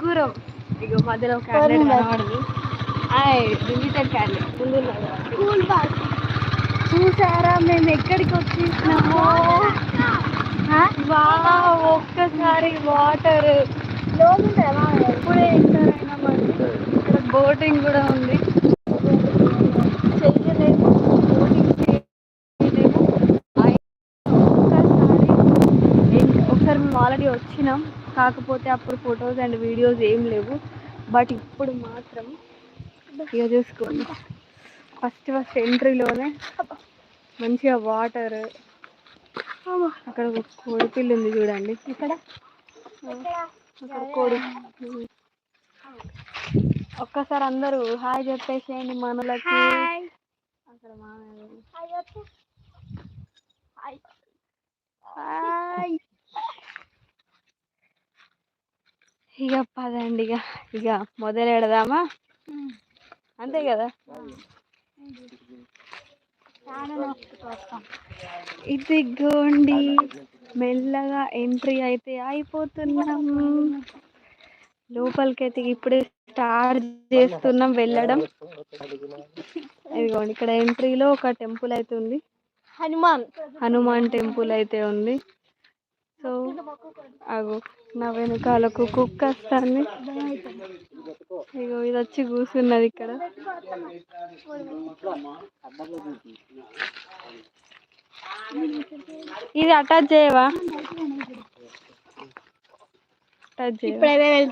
దూరం ఇక మధ్యలో క్యాండిడేట్ కనబడదు. లిమిటెడ్ క్యాండిడేట్ ముందు స్కూల్ బస్ చూసారా మేము ఎక్కడికి వచ్చేసినామో. ఒక్కసారి వాటర్ ఎప్పుడే ఎంటర్ అయినామండి. ఇక్కడ బోటింగ్ కూడా ఉంది. చెయ్యలేము బోటింగ్ చేయలేము. ఒకసారి మేము ఆల్రెడీ వచ్చినాం, కాకపోతే అప్పుడు ఫొటోస్ అండ్ వీడియోస్ ఏం లేవు. బట్ ఇప్పుడు మాత్రం ఇక చూసుకోండి, ఫస్ట్ ఎంట్రీలోనే మంచిగా వాటర్. అక్కడ ఒక కోడిపిల్ల ఉంది చూడండి. ఇక్కడ కోడి. ఒక్కసారి అందరూ హాయ్ చెప్పేసేయండి మనలకి. అక్కడ ఇక పదండి, ఇక మొదలెడదామా? అంతే కదా. ఇదిగోండి మెల్లగా ఎంట్రీ అయితే అయిపోతున్నాం. లోపలికైతే ఇప్పుడే స్టార్ట్ చేస్తున్నాం వెళ్ళడం. ఇదిగోండి ఇక్కడ ఎంట్రీలో ఒక టెంపుల్ అయితే ఉంది, హనుమాన్ టెంపుల్ అయితే ఉంది. సో అగో నా వెనకాలకు కుక్క వస్తుంది. ఇగో ఇది వచ్చి కూర్చున్నది ఇక్కడ. ఇది అటాచ్ చేయవా? టచ్ చేయవా?